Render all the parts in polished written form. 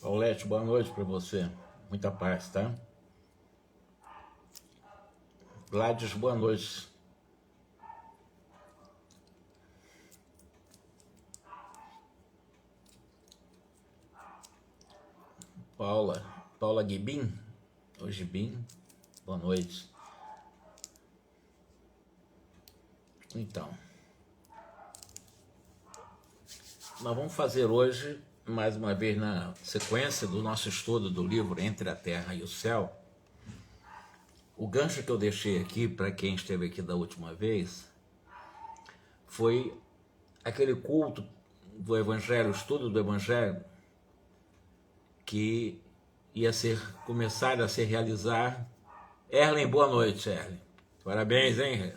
Paulete, boa noite para você. Muita paz, tá? Gladys, boa noite. Paula Guibin, ou Gibim, boa noite. Então, nós vamos fazer hoje, mais uma vez na sequência do nosso estudo do livro Entre a Terra e o Céu, o gancho que eu deixei aqui, para quem esteve aqui da última vez, foi aquele culto do Evangelho, o estudo do Evangelho, que ia começar a se realizar. Erlen, boa noite, Erlen. Parabéns, hein?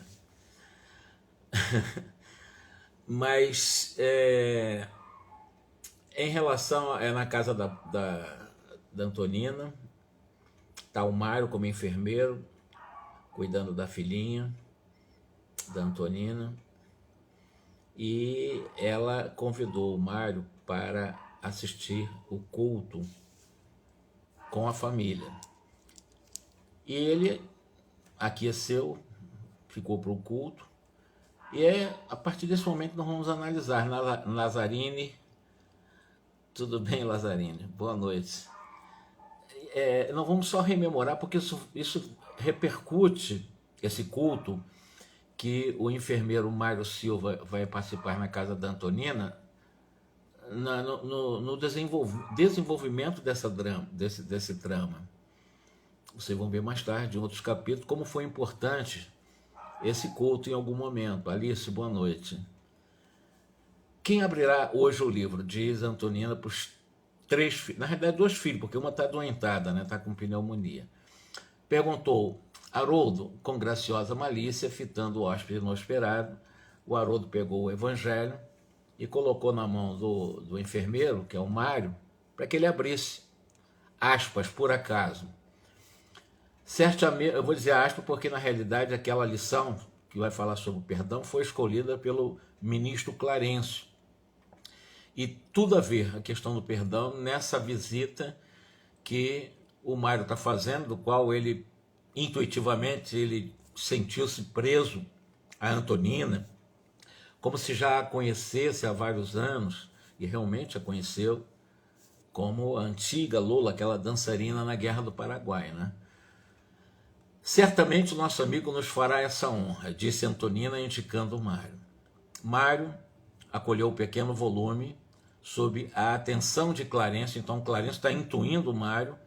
Mas em relação na casa da Antonina, está o Mário como enfermeiro, cuidando da filhinha da Antonina, e ela convidou o Mário para assistir o culto com a família. E ele aqueceu, ficou para o culto, e a partir desse momento nós vamos analisar. Lazarine, tudo bem, Lazarine? Boa noite. Nós vamos só rememorar, porque isso repercute, esse culto, que o enfermeiro Mário Silva vai participar na casa da Antonina, no desenvolvimento desse drama. Vocês vão ver mais tarde, em outros capítulos, como foi importante esse culto em algum momento. Alice, boa noite. Quem abrirá hoje o livro? Diz Antonina para os 3 filhos, na realidade 2 filhos, porque uma está adoentada, né? Está com pneumonia. Perguntou Haroldo, com graciosa malícia, fitando o hóspede inesperado. O Haroldo pegou o evangelho e colocou na mão do enfermeiro, que é o Mário, para que ele abrisse, aspas, por acaso. Certamente, eu vou dizer aspas porque na realidade aquela lição que vai falar sobre o perdão foi escolhida pelo ministro Clarencio. E tudo a ver a questão do perdão nessa visita que o Mário está fazendo, do qual ele, intuitivamente, ele sentiu-se preso a Antonina, como se já a conhecesse há vários anos, e realmente a conheceu como a antiga Lola, aquela dançarina na Guerra do Paraguai, né? Certamente o nosso amigo nos fará essa honra, disse Antonina, indicando o Mário. Mário acolheu o pequeno volume sob a atenção de Clarencio. Então Clarencio está intuindo o Mário,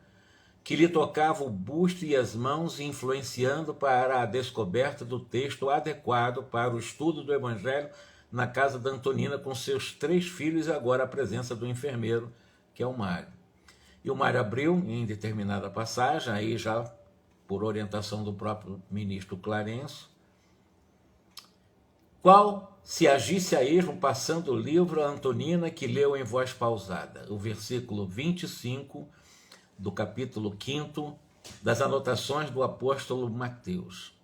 que lhe tocava o busto e as mãos, influenciando para a descoberta do texto adequado para o estudo do Evangelho na casa da Antonina, com seus 3 filhos e agora a presença do enfermeiro, que é o Mário. E o Mário abriu em determinada passagem, aí já por orientação do próprio ministro Clarencio, qual se agisse a esmo, passando o livro a Antonina, que leu em voz pausada, o versículo 25 do capítulo 5 das anotações do apóstolo Mateus.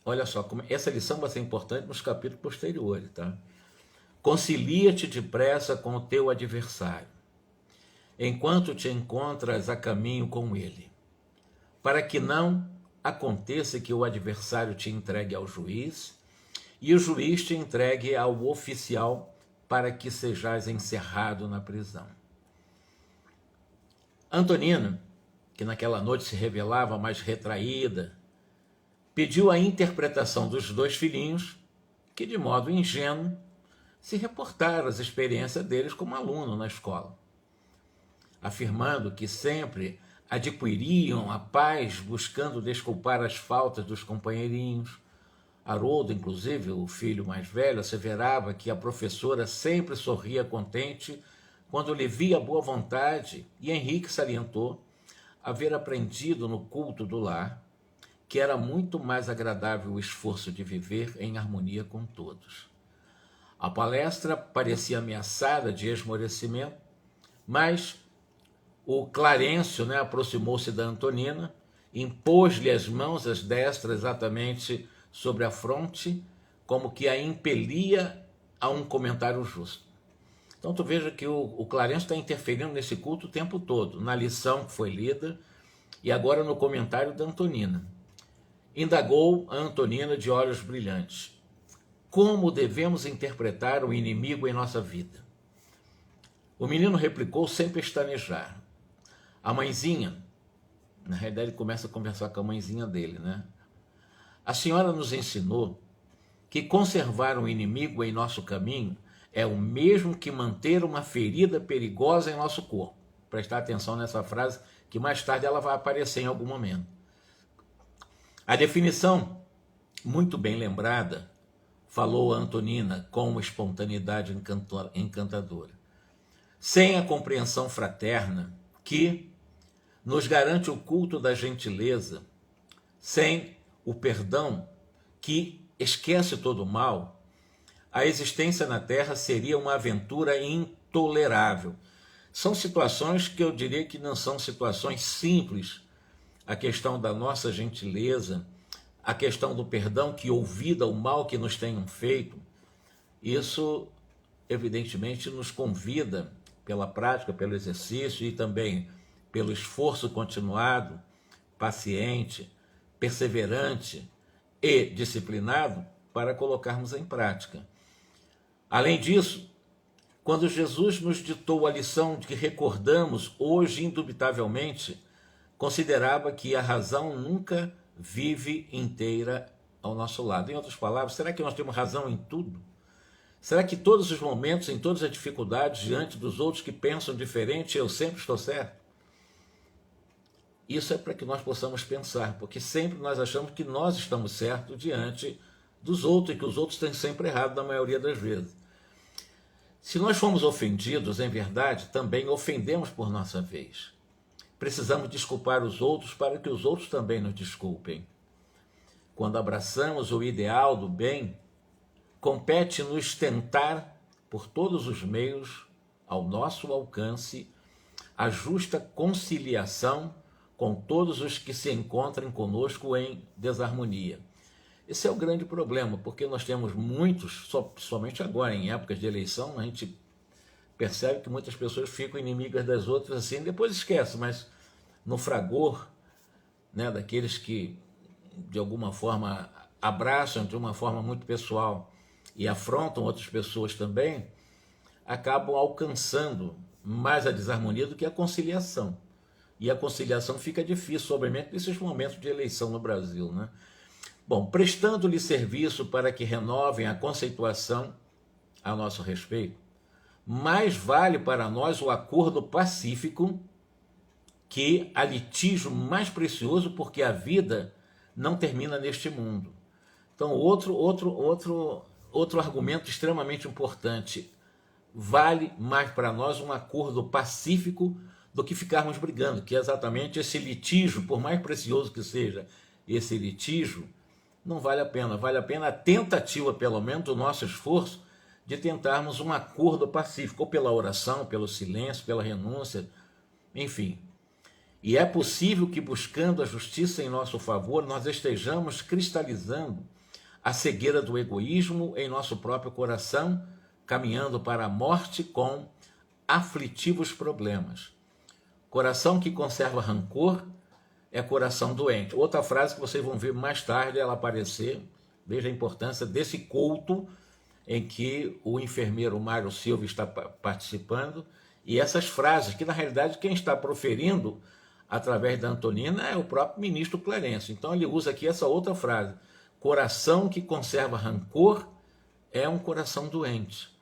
Olha só, essa lição vai ser importante nos capítulos posteriores, tá? Concilia-te depressa com o teu adversário, enquanto te encontras a caminho com ele, para que não aconteça que o adversário te entregue ao juiz e o juiz te entregue ao oficial, para que sejais encerrado na prisão. Antonina, que naquela noite se revelava mais retraída, pediu a interpretação dos 2 filhinhos, que de modo ingênuo se reportaram às experiências deles como aluno na escola, afirmando que sempre adquiriam a paz buscando desculpar as faltas dos companheirinhos. Haroldo, inclusive, o filho mais velho, asseverava que a professora sempre sorria contente quando lhe via boa vontade, e Henrique salientou haver aprendido no culto do lar que era muito mais agradável o esforço de viver em harmonia com todos. A palestra parecia ameaçada de esmorecimento, mas o Clarencio, né, aproximou-se da Antonina, impôs-lhe as mãos, as destras exatamente sobre a fronte, como que a impelia a um comentário justo. Então tu veja que o Clarencio está interferindo nesse culto o tempo todo, na lição que foi lida e agora no comentário da Antonina. Indagou a Antonina de olhos brilhantes: como devemos interpretar o inimigo em nossa vida? O menino replicou sem pestanejar: a mãezinha, na realidade ele começa a conversar com a mãezinha dele, né? A senhora nos ensinou que conservar um inimigo em nosso caminho é o mesmo que manter uma ferida perigosa em nosso corpo. Prestar atenção nessa frase, que mais tarde ela vai aparecer em algum momento. A definição, muito bem lembrada, falou a Antonina com uma espontaneidade encantadora. Sem a compreensão fraterna que nos garante o culto da gentileza, sem o perdão que esquece todo o mal, a existência na Terra seria uma aventura intolerável. São situações que eu diria que não são situações simples. A questão da nossa gentileza, a questão do perdão que ouvida o mal que nos tenham feito, isso evidentemente nos convida, pela prática, pelo exercício e também pelo esforço continuado, paciente, perseverante e disciplinado, para colocarmos em prática. Além disso, quando Jesus nos ditou a lição de que recordamos hoje indubitavelmente, considerava que a razão nunca vive inteira ao nosso lado. Em outras palavras, será que nós temos razão em tudo? Será que todos os momentos, em todas as dificuldades, diante dos outros que pensam diferente, eu sempre estou certo? Isso é para que nós possamos pensar, porque sempre nós achamos que nós estamos certos diante dos outros e que os outros têm sempre errado na maioria das vezes. Se nós fomos ofendidos, em verdade, também ofendemos por nossa vez. Precisamos desculpar os outros para que os outros também nos desculpem. Quando abraçamos o ideal do bem, compete-nos tentar, por todos os meios, ao nosso alcance, a justa conciliação com todos os que se encontram conosco em desarmonia. Esse é o grande problema, porque nós temos muitos, somente agora, em épocas de eleição, a gente percebe que muitas pessoas ficam inimigas das outras assim, depois esquece, mas no fragor, né, daqueles que, de alguma forma, abraçam de uma forma muito pessoal e afrontam outras pessoas também, acabam alcançando mais a desarmonia do que a conciliação. E a conciliação fica difícil, obviamente, nesses momentos de eleição no Brasil, né? Bom, prestando-lhe serviço para que renovem a conceituação a nosso respeito, mais vale para nós o acordo pacífico que a litígio mais precioso, porque a vida não termina neste mundo. Então, outro argumento extremamente importante: vale mais para nós um acordo pacífico do que ficarmos brigando, que é exatamente esse litígio, por mais precioso que seja esse litígio, não vale a pena. Vale a pena a tentativa, pelo menos, do nosso esforço de tentarmos um acordo pacífico, ou pela oração, pelo silêncio, pela renúncia, enfim. E é possível que, buscando a justiça em nosso favor, nós estejamos cristalizando a cegueira do egoísmo em nosso próprio coração, caminhando para a morte com aflitivos problemas. Coração que conserva rancor é coração doente. Outra frase que vocês vão ver mais tarde ela aparecer. Veja a importância desse culto em que o enfermeiro Mário Silva está participando, e essas frases, que na realidade quem está proferindo através da Antonina é o próprio ministro Clarencio. Então ele usa aqui essa outra frase: coração que conserva rancor é um coração doente.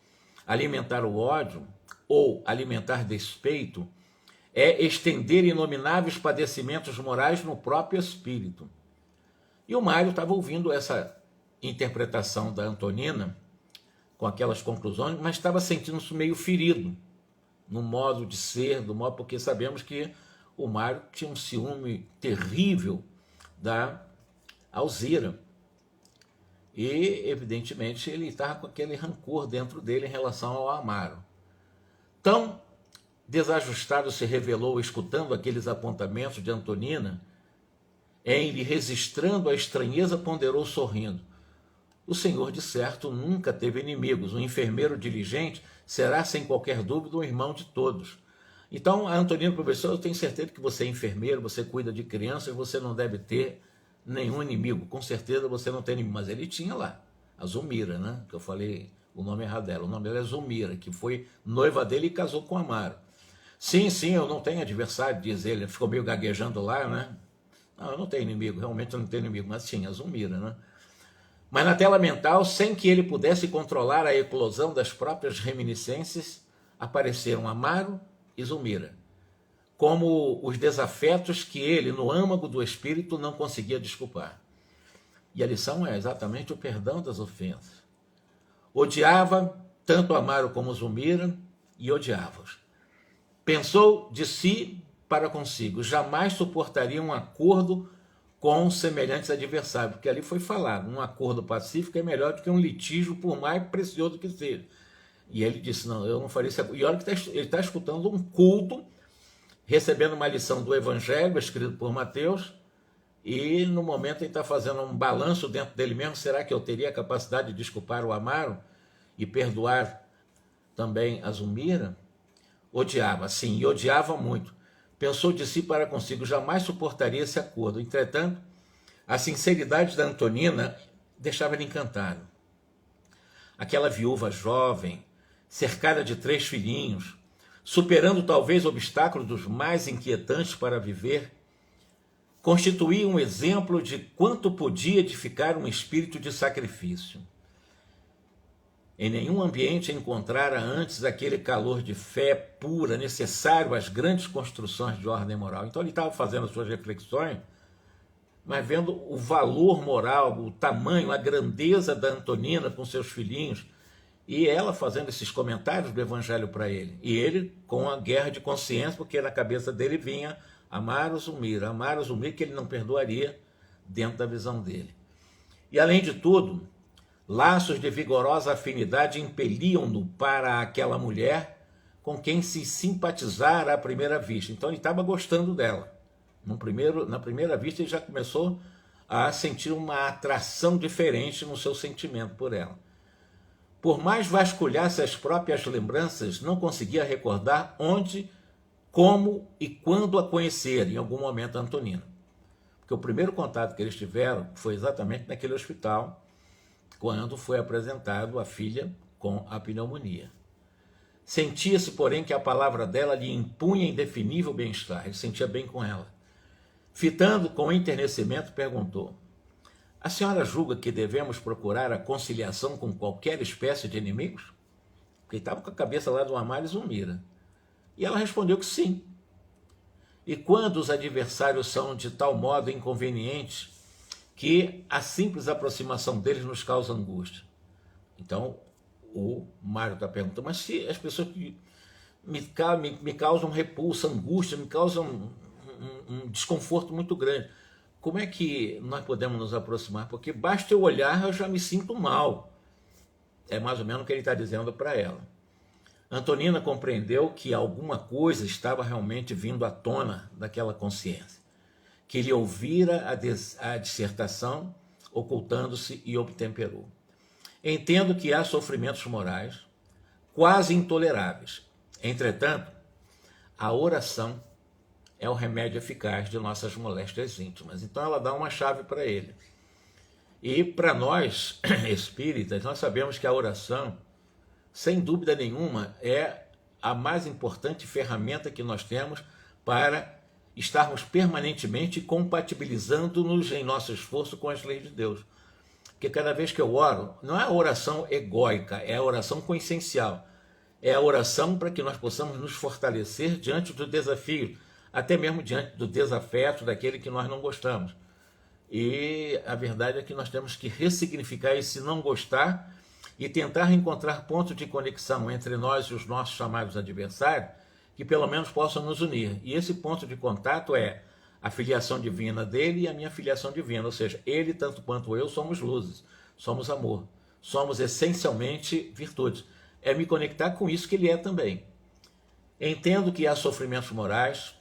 Alimentar o ódio ou alimentar despeito é estender inomináveis padecimentos morais no próprio espírito. E o Mário estava ouvindo essa interpretação da Antonina, com aquelas conclusões, mas estava sentindo-se meio ferido, no modo de ser, do modo, porque sabemos que o Mário tinha um ciúme terrível da Alzira. E, evidentemente, ele estava com aquele rancor dentro dele em relação ao Amaro. Tão desajustado se revelou escutando aqueles apontamentos de Antonina, em lhe registrando a estranheza, ponderou sorrindo: o Senhor, de certo, nunca teve inimigos. Um enfermeiro diligente será, sem qualquer dúvida, um irmão de todos. Então, a Antonina, professor, eu tenho certeza que você é enfermeiro, você cuida de crianças, você não deve ter nenhum inimigo. Com certeza você não tem inimigo. Mas ele tinha lá, a Zulmira, né? Que eu falei o nome errado dela. O nome dela é Zulmira, que foi noiva dele e casou com Amaro. Sim, eu não tenho adversário, diz ele. Ficou meio gaguejando lá, né? Não, eu não tenho inimigo, realmente eu não tenho inimigo. Mas tinha a Zulmira, né? Mas na tela mental, sem que ele pudesse controlar a eclosão das próprias reminiscências, apareceram Amaro e Zulmira, como os desafetos que ele, no âmago do espírito, não conseguia desculpar. E a lição é exatamente o perdão das ofensas. Odiava tanto Amaro como Zulmira e odiava-os. Pensou de si para consigo, jamais suportaria um acordo com semelhantes adversários, porque ali foi falado, um acordo pacífico é melhor do que um litígio, por mais precioso que seja. E ele disse, não, eu não faria isso. E olha que ele está escutando um culto, recebendo uma lição do Evangelho, escrito por Mateus, e no momento ele está fazendo um balanço dentro dele mesmo, será que eu teria a capacidade de desculpar o Amaro e perdoar também a Zulmira? Odiava, sim, e odiava muito. Pensou de si para consigo, jamais suportaria esse acordo. Entretanto, a sinceridade da Antonina deixava ele encantado. Aquela viúva jovem, cercada de 3 filhinhos, superando talvez obstáculos dos mais inquietantes para viver, constituía um exemplo de quanto podia edificar um espírito de sacrifício. Em nenhum ambiente encontrara antes aquele calor de fé pura necessário às grandes construções de ordem moral. Então ele estava fazendo as suas reflexões, mas vendo o valor moral, o tamanho, a grandeza da Antonina com seus filhinhos, e ela fazendo esses comentários do Evangelho para ele. E ele com a guerra de consciência, porque na cabeça dele vinha Amaro Zulmira, que ele não perdoaria dentro da visão dele. E além de tudo, laços de vigorosa afinidade impeliam-no para aquela mulher com quem se simpatizara à primeira vista. Então ele estava gostando dela. Na primeira vista ele já começou a sentir uma atração diferente no seu sentimento por ela. Por mais vasculhasse as próprias lembranças, não conseguia recordar onde, como e quando a conhecer, em algum momento, Antonina. Porque o primeiro contato que eles tiveram foi exatamente naquele hospital, quando foi apresentado a filha com a pneumonia. Sentia-se, porém, que a palavra dela lhe impunha indefinível bem-estar. Ele sentia bem com ela. Fitando com enternecimento, perguntou: a senhora julga que devemos procurar a conciliação com qualquer espécie de inimigos? Porque ele estava com a cabeça lá do Amaro e Zulmira. E ela respondeu que sim. E quando os adversários são de tal modo inconvenientes que a simples aproximação deles nos causa angústia. Então, o Mário está perguntando, mas se as pessoas que me causam repulsa, angústia, me causam um desconforto muito grande, como é que nós podemos nos aproximar? Porque basta eu olhar, eu já me sinto mal. É mais ou menos o que ele está dizendo para ela. Antonina compreendeu que alguma coisa estava realmente vindo à tona daquela consciência, que lhe ouvira a dissertação, ocultando-se e obtemperou. Entendo que há sofrimentos morais quase intoleráveis. Entretanto, a oração é o remédio eficaz de nossas moléstias íntimas. Então ela dá uma chave para ele. E para nós, espíritas, nós sabemos que a oração, sem dúvida nenhuma, é a mais importante ferramenta que nós temos para estarmos permanentemente compatibilizando-nos em nosso esforço com as leis de Deus. Porque cada vez que eu oro, não é a oração egóica, é a oração consciencial. É a oração para que nós possamos nos fortalecer diante do desafio, até mesmo diante do desafeto daquele que nós não gostamos. E a verdade é que nós temos que ressignificar esse não gostar e tentar encontrar pontos de conexão entre nós e os nossos chamados adversários, que pelo menos possam nos unir. E esse ponto de contato é a filiação divina dele e a minha filiação divina, ou seja, ele tanto quanto eu somos luzes, somos amor, somos essencialmente virtudes. É me conectar com isso que ele é também. Entendo que há sofrimentos morais,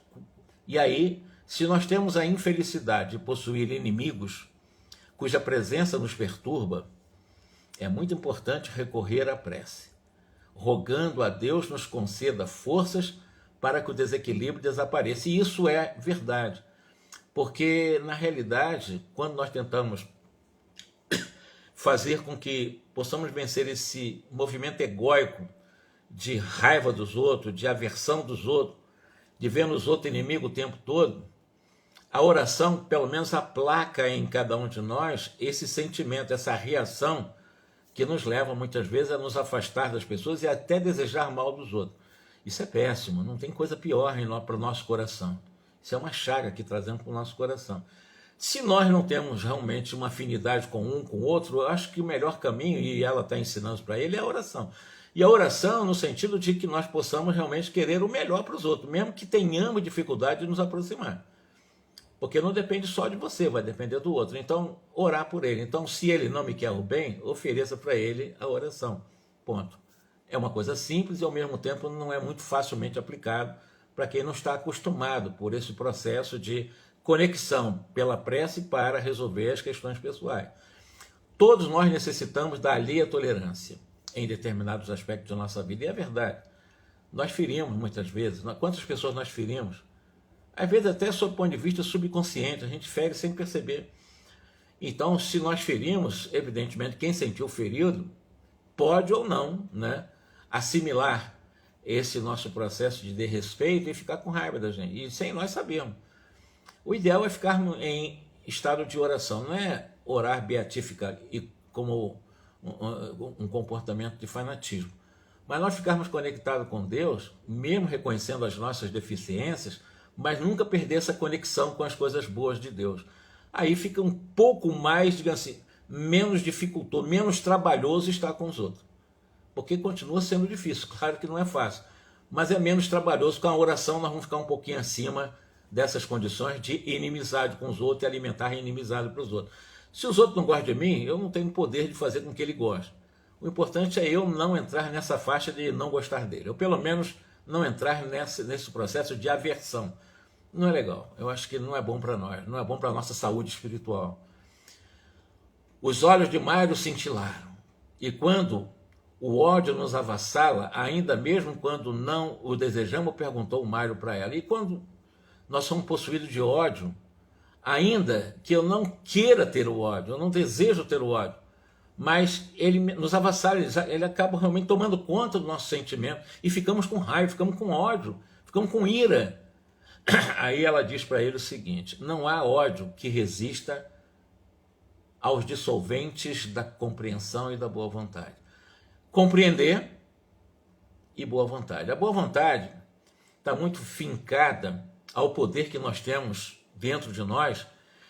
e aí, se nós temos a infelicidade de possuir inimigos cuja presença nos perturba, é muito importante recorrer à prece, rogando a Deus nos conceda forças para que o desequilíbrio desapareça. E isso é verdade, porque na realidade, quando nós tentamos fazer com que possamos vencer esse movimento egóico de raiva dos outros, de aversão dos outros, de ver nos outros inimigos o tempo todo, a oração, pelo menos, aplaca em cada um de nós esse sentimento, essa reação que nos leva, muitas vezes, a nos afastar das pessoas e até desejar mal dos outros. Isso é péssimo, não tem coisa pior para o nosso coração. Isso é uma chaga que trazemos para o nosso coração. Se nós não temos realmente uma afinidade com um, com o outro, eu acho que o melhor caminho, e ela está ensinando para ele, é a oração. E a oração no sentido de que nós possamos realmente querer o melhor para os outros, mesmo que tenhamos dificuldade de nos aproximar. Porque não depende só de você, vai depender do outro. Então, orar por ele. Então, se ele não me quer o bem, ofereça para ele a oração. Ponto. É uma coisa simples e, ao mesmo tempo, não é muito facilmente aplicado para quem não está acostumado por esse processo de conexão pela prece para resolver as questões pessoais. Todos nós necessitamos da alheia tolerância em determinados aspectos da nossa vida. E é verdade. Nós ferimos muitas vezes. Quantas pessoas nós ferimos? Às vezes até sob o ponto de vista subconsciente, a gente fere sem perceber. Então, se nós ferimos, evidentemente, quem sentiu ferido pode ou não, né, assimilar esse nosso processo de desrespeito e ficar com raiva da gente. E sem nós sabermos. O ideal é ficarmos em estado de oração, não é orar beatífica e como um comportamento de fanatismo. Mas nós ficarmos conectados com Deus, mesmo reconhecendo as nossas deficiências, mas nunca perder essa conexão com as coisas boas de Deus. Aí fica um pouco mais, digamos assim, menos dificultoso, menos trabalhoso estar com os outros. Porque continua sendo difícil, claro que não é fácil, mas é menos trabalhoso. Com a oração nós vamos ficar um pouquinho acima dessas condições de inimizade com os outros e alimentar inimizade para os outros. Se os outros não gostam de mim, eu não tenho poder de fazer com que ele goste. O importante é eu não entrar nessa faixa de não gostar dele. Eu, pelo menos, não entrar nesse processo de aversão. Não é legal. Eu acho que não é bom para nós, não é bom para a nossa saúde espiritual. Os olhos de Mário cintilaram. E quando o ódio nos avassala, ainda mesmo quando não o desejamos, perguntou o Mário para ela. E quando nós somos possuídos de ódio, ainda que eu não queira ter o ódio, eu não desejo ter o ódio, mas ele nos avassala, ele acaba realmente tomando conta do nosso sentimento e ficamos com raiva, ficamos com ódio, ficamos com ira. Aí ela diz para ele o seguinte: não há ódio que resista aos dissolventes da compreensão e da boa vontade. Compreender e boa vontade. A boa vontade está muito fincada ao poder que nós temos dentro de nós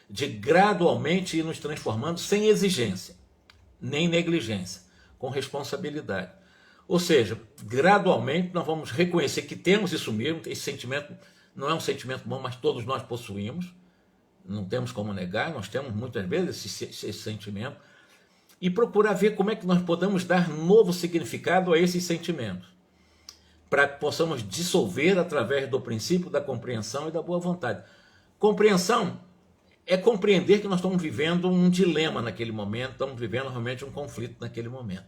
de gradualmente ir nos transformando sem exigência, nem negligência, com responsabilidade. Ou seja, gradualmente nós vamos reconhecer que temos isso mesmo, esse sentimento não é um sentimento bom, mas todos nós possuímos, não temos como negar, nós temos muitas vezes esse sentimento, e procurar ver como é que nós podemos dar novo significado a esses sentimentos, para que possamos dissolver através do princípio da compreensão e da boa vontade. Compreensão é compreender que nós estamos vivendo um dilema naquele momento, estamos vivendo realmente um conflito naquele momento.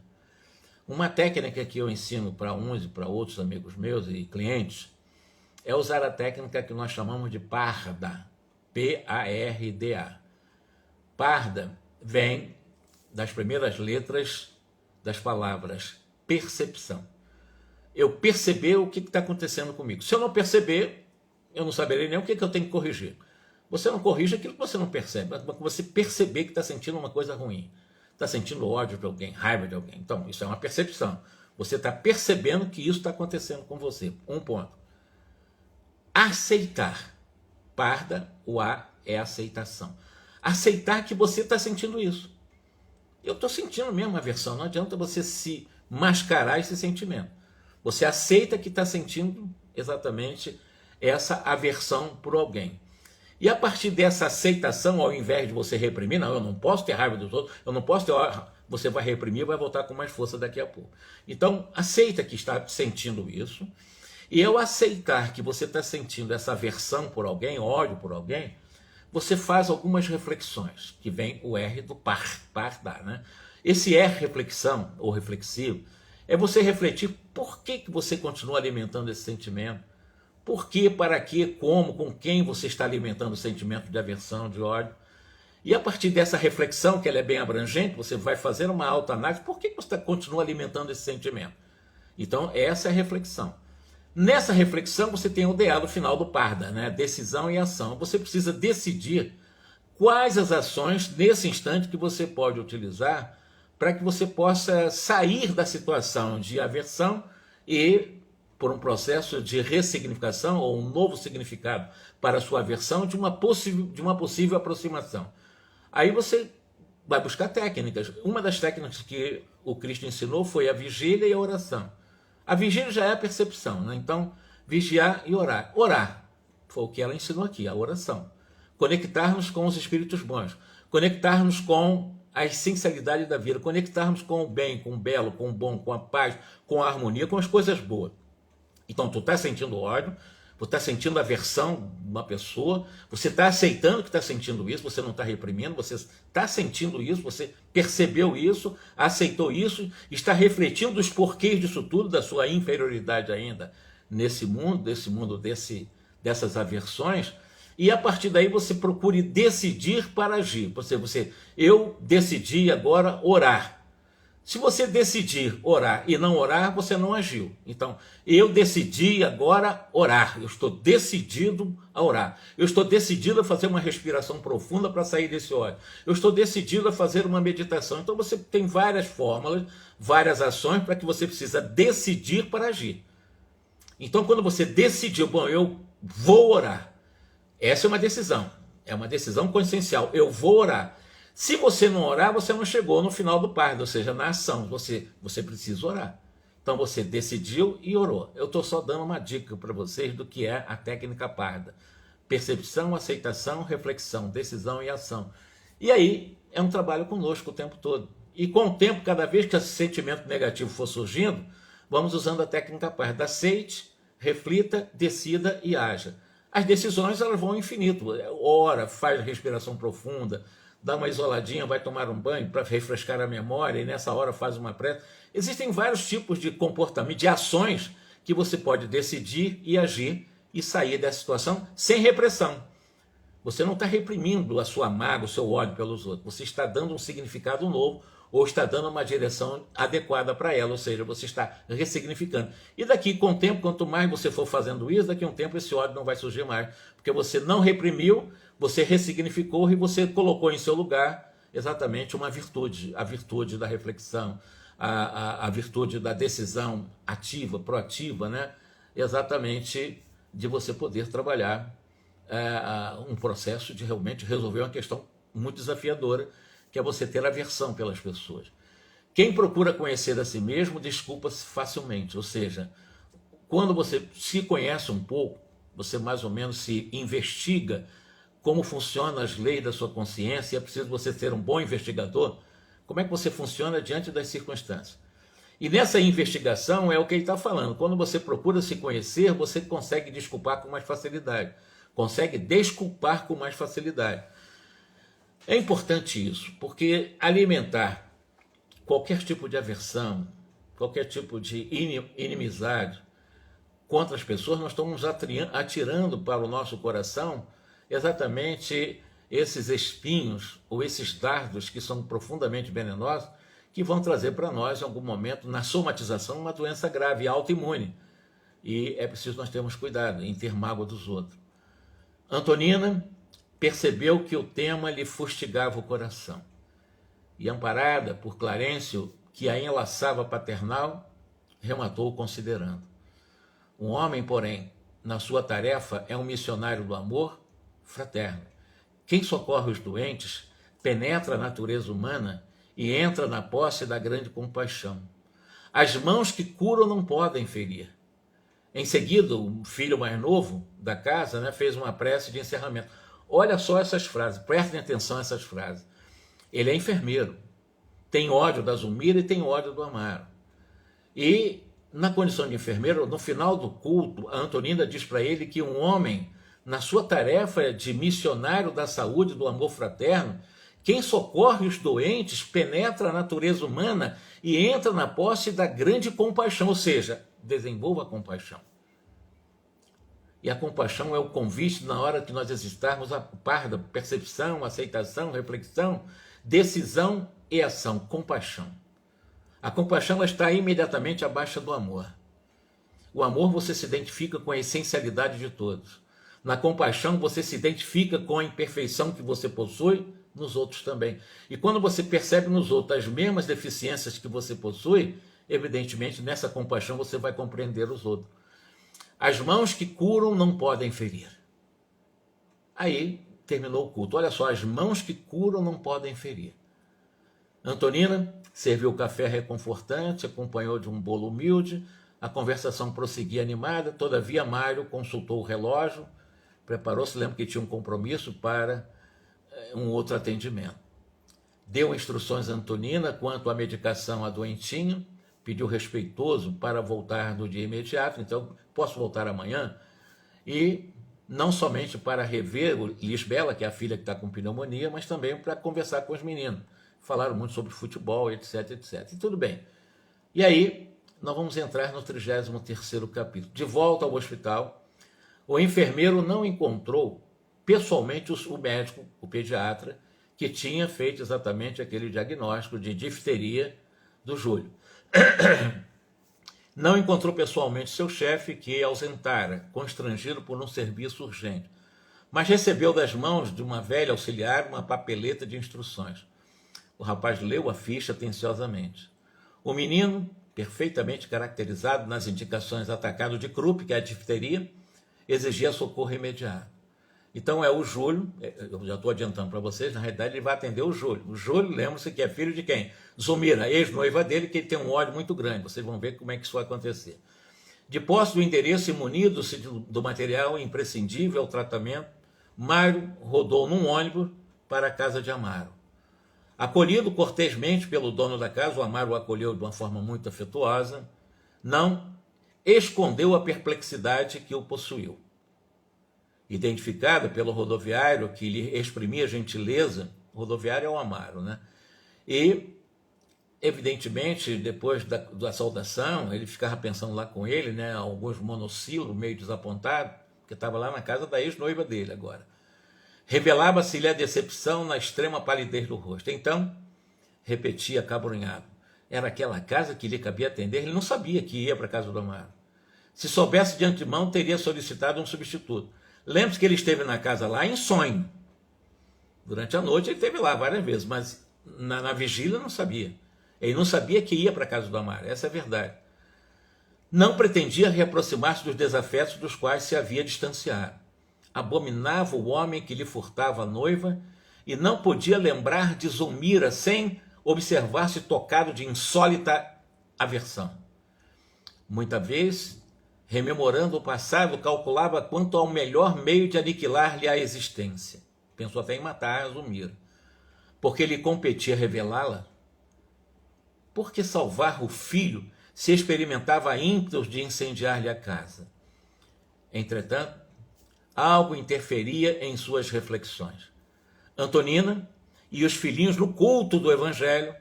Uma técnica que eu ensino para uns e para outros amigos meus e clientes é usar a técnica que nós chamamos de parda, P-A-R-D-A. Parda vem das primeiras letras das palavras percepção. Eu perceber o que está acontecendo comigo. Se eu não perceber, eu não saberei nem o que eu tenho que corrigir. Você não corrige aquilo que você não percebe, mas você perceber que está sentindo uma coisa ruim, está sentindo ódio de alguém, raiva de alguém. Então, isso é uma percepção. Você está percebendo que isso está acontecendo com você. Um ponto. Aceitar. Parda, o A é aceitação. Aceitar que você está sentindo isso. Eu estou sentindo mesmo aversão, não adianta você se mascarar esse sentimento. Você aceita que está sentindo exatamente essa aversão por alguém. E a partir dessa aceitação, ao invés de você reprimir, não, eu não posso ter raiva dos outros, eu não posso ter... Você vai reprimir, vai voltar com mais força daqui a pouco. Então, aceita que está sentindo isso, e ao aceitar que você está sentindo essa aversão por alguém, ódio por alguém, você faz algumas reflexões, que vem o R do parda, né? Esse reflexão ou reflexivo é você refletir por que você continua alimentando esse sentimento, por que, para que, como, com quem você está alimentando o sentimento de aversão, de ódio. E a partir dessa reflexão, que ela é bem abrangente, você vai fazer uma autoanálise, por que você continua alimentando esse sentimento? Então, essa é a reflexão. Nessa reflexão, você tem o DA do final do Parda, né? Decisão e ação. Você precisa decidir quais as ações, nesse instante, que você pode utilizar para que você possa sair da situação de aversão e, por um processo de ressignificação ou um novo significado para a sua aversão, de uma possível aproximação. Aí você vai buscar técnicas. Uma das técnicas que o Cristo ensinou foi a vigília e a oração. A vigília já é a percepção, né? Então, vigiar e orar. Orar foi o que ela ensinou aqui, a oração. Conectar-nos com os espíritos bons, conectar-nos com a essencialidade da vida, conectar-nos com o bem, com o belo, com o bom, com a paz, com a harmonia, com as coisas boas. Então, tu está sentindo ódio, tu está sentindo aversão de uma pessoa, você está aceitando que está sentindo isso, você não está reprimindo, você está sentindo isso, você percebeu isso, aceitou isso, está refletindo os porquês disso tudo, da sua inferioridade ainda nesse mundo, dessas aversões, e a partir daí você procure decidir para agir. Eu decidi agora orar. Se você decidir orar e não orar, você não agiu. Então, eu decidi agora orar. Eu estou decidido a orar. Eu estou decidido a fazer uma respiração profunda para sair desse ódio. Eu estou decidido a fazer uma meditação. Então, você tem várias fórmulas, várias ações para que você precisa decidir para agir. Então, quando você decidiu, bom, eu vou orar. Essa é uma decisão consciencial. Eu vou orar. Se você não orar, você não chegou no final do Parda, ou seja, na ação. Você precisa orar. Então você decidiu e orou. Eu estou só dando uma dica para vocês do que é a técnica Parda. Percepção, aceitação, reflexão, decisão e ação. E aí é um trabalho conosco o tempo todo. E com o tempo, cada vez que esse sentimento negativo for surgindo, vamos usando a técnica Parda. Aceite, reflita, decida e haja. As decisões elas vão ao infinito. Ora, faz respiração profunda, dá uma isoladinha, vai tomar um banho para refrescar a memória e nessa hora faz uma prece. Existem vários tipos de comportamento, de ações que você pode decidir e agir e sair dessa situação sem repressão. Você não está reprimindo a sua mágoa, o seu ódio pelos outros. Você está dando um significado novo ou está dando uma direção adequada para ela, ou seja, você está ressignificando. E daqui, com o tempo, quanto mais você for fazendo isso, daqui a um tempo esse ódio não vai surgir mais, porque você não reprimiu, você ressignificou e você colocou em seu lugar exatamente uma virtude, a virtude da reflexão, a virtude da decisão ativa, proativa, né? Exatamente de você poder trabalhar um processo de realmente resolver uma questão muito desafiadora, que é você ter aversão pelas pessoas. Quem procura conhecer a si mesmo, desculpa-se facilmente, ou seja, quando você se conhece um pouco, você mais ou menos se investiga como funcionam as leis da sua consciência, e é preciso você ser um bom investigador, como é que você funciona diante das circunstâncias. E nessa investigação é o que ele está falando, quando você procura se conhecer, você consegue desculpar com mais facilidade, consegue desculpar com mais facilidade. É importante isso, porque alimentar qualquer tipo de aversão, qualquer tipo de inimizade contra as pessoas, nós estamos atirando para o nosso coração exatamente esses espinhos ou esses dardos que são profundamente venenosos, que vão trazer para nós, em algum momento, na somatização, uma doença grave, autoimune. E é preciso nós termos cuidado em ter mágoa dos outros. Antonina percebeu que o tema lhe fustigava o coração. E amparada por Clarencio, que a enlaçava paternal, rematou considerando. Um homem, porém, na sua tarefa é um missionário do amor fraterno. Quem socorre os doentes penetra a natureza humana e entra na posse da grande compaixão. As mãos que curam não podem ferir. Em seguida, o filho mais novo da casa, né, fez uma prece de encerramento. Olha só essas frases, prestem atenção a essas frases. Ele é enfermeiro, tem ódio da Zulmira e tem ódio do Amaro. E, na condição de enfermeiro, no final do culto, a Antonina diz para ele que um homem, na sua tarefa de missionário da saúde, do amor fraterno, Quem socorre os doentes penetra a natureza humana e entra na posse da grande compaixão, ou seja, desenvolva a compaixão. E a compaixão é o convite na hora que nós estarmos a par da percepção, aceitação, reflexão, decisão e ação. Compaixão. A compaixão está imediatamente abaixo do amor. O amor você se identifica com a essencialidade de todos. Na compaixão você se identifica com a imperfeição que você possui nos outros também. E quando você percebe nos outros as mesmas deficiências que você possui, evidentemente nessa compaixão você vai compreender os outros. As mãos que curam não podem ferir. Aí terminou o culto. Olha só, as mãos que curam não podem ferir. Antonina serviu o café reconfortante, acompanhou de um bolo humilde, a conversação prosseguia animada, todavia Mário consultou o relógio, preparou-se, lembra que tinha um compromisso para um outro atendimento. Deu instruções a Antonina quanto à medicação à doentinha, pediu respeitoso para voltar no dia imediato, então posso voltar amanhã? E não somente para rever o Lisbela, que é a filha que está com pneumonia, mas também para conversar com os meninos. Falaram muito sobre futebol, etc, etc. E tudo bem. E aí, nós vamos entrar no 33º capítulo. De volta ao hospital, o enfermeiro não encontrou pessoalmente o médico, o pediatra, que tinha feito exatamente aquele diagnóstico de difteria do Júlio. Não encontrou pessoalmente seu chefe, que ausentara, constrangido por um serviço urgente, mas recebeu das mãos de uma velha auxiliar uma papeleta de instruções. O rapaz leu a ficha atenciosamente. O menino, perfeitamente caracterizado nas indicações atacado de Krupp, que é a difteria, exigia socorro imediato. Então é o Júlio, eu já estou adiantando para vocês, na realidade ele vai atender o Júlio. O Júlio, lembra-se que é filho de quem? Zumira, ex-noiva dele, que ele tem um ódio muito grande. Vocês vão ver como é que isso vai acontecer. De posse do endereço e munido-se do material imprescindível ao tratamento, Mário rodou num ônibus para a casa de Amaro. Acolhido cortesmente pelo dono da casa, o Amaro o acolheu de uma forma muito afetuosa, não escondeu a perplexidade que o possuiu. Identificada pelo rodoviário, que lhe exprimia gentileza, o rodoviário é o Amaro, né? E, evidentemente, depois da saudação, ele ficava pensando lá com ele, né? Alguns monossílabos, meio desapontado, porque estava lá na casa da ex-noiva dele agora. Revelava-se-lhe a decepção na extrema palidez do rosto. Então, repetia cabrunhado, era aquela casa que lhe cabia atender, ele não sabia que ia para a casa do Amaro. Se soubesse de antemão, teria solicitado um substituto. Lembre-se que ele esteve na casa lá em sonho. Durante a noite ele esteve lá várias vezes, mas na vigília não sabia. Ele não sabia que ia para a casa do Amaro, essa é a verdade. Não pretendia reaproximar-se dos desafetos dos quais se havia distanciado. Abominava o homem que lhe furtava a noiva e não podia lembrar de Zulmira sem observar-se tocado de insólita aversão. Muita vez, rememorando o passado, calculava quanto ao melhor meio de aniquilar-lhe a existência. Pensou até em matar a Zulmira. Porque lhe competia revelá-la? Por que salvar o filho se experimentava ímpetos de incendiar-lhe a casa? Entretanto, algo interferia em suas reflexões. Antonina e os filhinhos no culto do Evangelho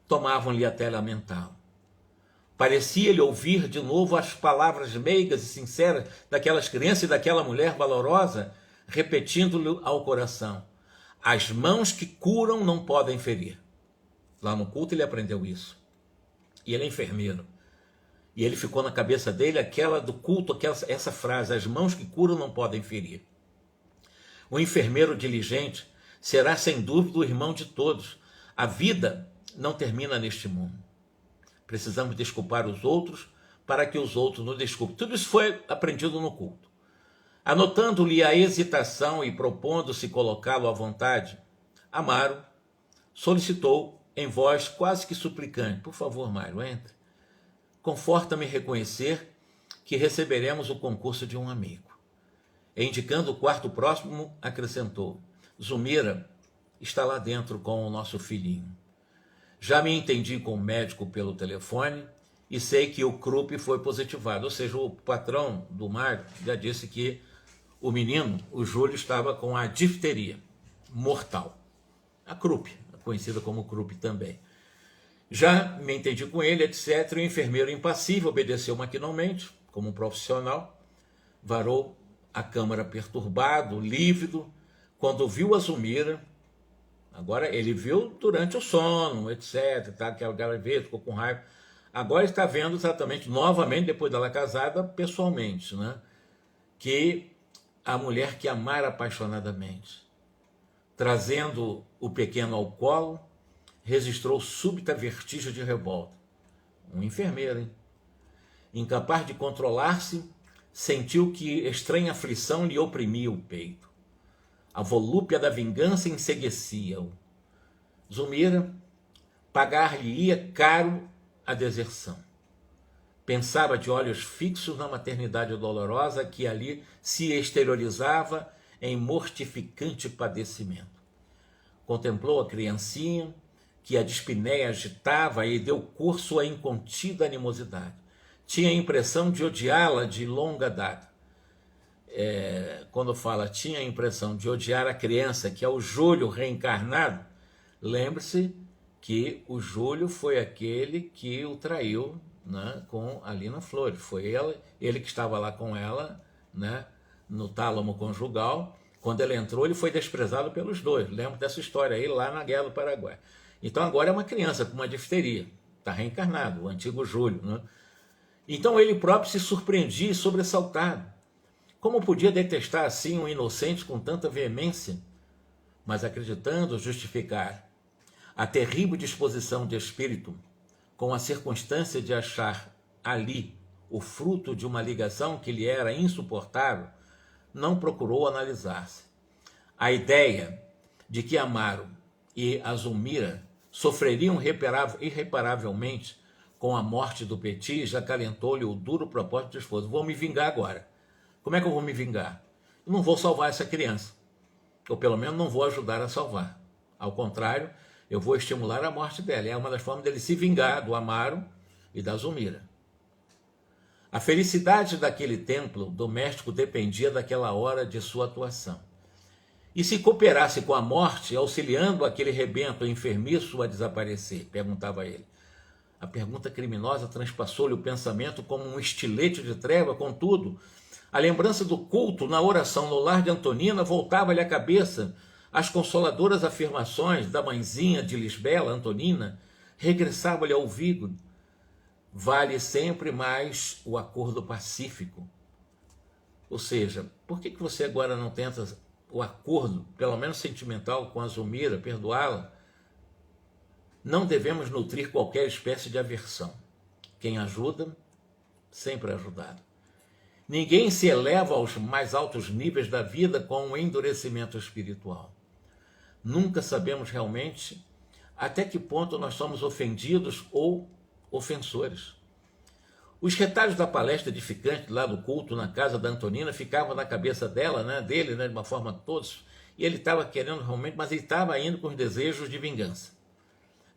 tomavam-lhe a tela mental. Parecia-lhe ouvir de novo as palavras meigas e sinceras daquelas crianças e daquela mulher valorosa, repetindo-lhe ao coração: as mãos que curam não podem ferir. Lá no culto ele aprendeu isso. E ele é enfermeiro. E ele ficou na cabeça dele aquela do culto, essa frase: as mãos que curam não podem ferir. O enfermeiro diligente será sem dúvida o irmão de todos. A vida não termina neste mundo. Precisamos desculpar os outros para que os outros nos desculpem. Tudo isso foi aprendido no culto. Anotando-lhe a hesitação e propondo-se colocá-lo à vontade, Amaro solicitou em voz quase que suplicante: por favor, Mário, entre. Conforta-me reconhecer que receberemos o concurso de um amigo. E, indicando o quarto próximo, acrescentou: Zulmira está lá dentro com o nosso filhinho. Já me entendi com o médico pelo telefone e sei que o Krupp foi positivado. Ou seja, o patrão do Mário já disse que o menino, o Júlio, estava com a difteria mortal. a Krupp, conhecida como Krupp também. Já me entendi com ele, etc. O enfermeiro impassível obedeceu maquinalmente, como um profissional, varou a câmara perturbado, lívido, quando viu a Zulmira. Agora ele viu durante o sono, etc. Tá? Aquela vez ficou com raiva. Agora está vendo exatamente, novamente, depois dela casada, pessoalmente, né? Que a mulher que amara apaixonadamente, trazendo o pequeno ao colo, registrou súbita vertigem de revolta. Um enfermeiro, hein? Incapaz de controlar-se, sentiu que estranha aflição lhe oprimia o peito. A volúpia da vingança enseguecia-o. Zulmira pagar-lhe-ia caro a deserção. Pensava de olhos fixos na maternidade dolorosa que ali se exteriorizava em mortificante padecimento. Contemplou a criancinha que a dispneia agitava e deu curso à incontida animosidade. Tinha a impressão de odiá-la de longa data. Quando fala tinha a impressão de odiar a criança, que é o Júlio reencarnado, lembre-se que o Júlio foi aquele que o traiu, né, com a Lina Flores. Foi ele que estava lá com ela, né, no tálamo conjugal. Quando ele entrou, ele foi desprezado pelos dois. Lembro dessa história aí lá na Guerra do Paraguai. Então agora é uma criança com uma difteria. Está reencarnado, o antigo Júlio, né? Então ele próprio se surpreendia e sobressaltado. Como podia detestar assim um inocente com tanta veemência? Mas acreditando justificar a terrível disposição de espírito com a circunstância de achar ali o fruto de uma ligação que lhe era insuportável, não procurou analisar-se. A ideia de que Amaro e a Zulmira sofreriam irreparavelmente com a morte do Petit já acalentou-lhe o duro propósito do esposo. Vou me vingar agora. Como é que eu vou me vingar? Eu não vou salvar essa criança. Ou pelo menos não vou ajudar a salvar. Ao contrário, eu vou estimular a morte dela. É uma das formas dele se vingar do Amaro e da Zulmira. A felicidade daquele templo doméstico dependia daquela hora de sua atuação. E se cooperasse com a morte, auxiliando aquele rebento enfermiço a desaparecer? Perguntava ele. A pergunta criminosa transpassou-lhe o pensamento como um estilete de treva, contudo, a lembrança do culto na oração no lar de Antonina voltava-lhe à cabeça. As consoladoras afirmações da mãezinha de Lisbela, Antonina, regressavam-lhe ao ouvido. Vale sempre mais o acordo pacífico. Ou seja, por que você agora não tenta o acordo, pelo menos sentimental, com a Zulmira, perdoá-la? Não devemos nutrir qualquer espécie de aversão. Quem ajuda, sempre é ajudado. Ninguém se eleva aos mais altos níveis da vida com um endurecimento espiritual. Nunca sabemos realmente até que ponto nós somos ofendidos ou ofensores. Os retalhos da palestra edificante lá do culto na casa da Antonina ficavam na cabeça dela, né, dele, né, de uma forma todos, e ele estava querendo realmente, mas ele estava indo com os desejos de vingança.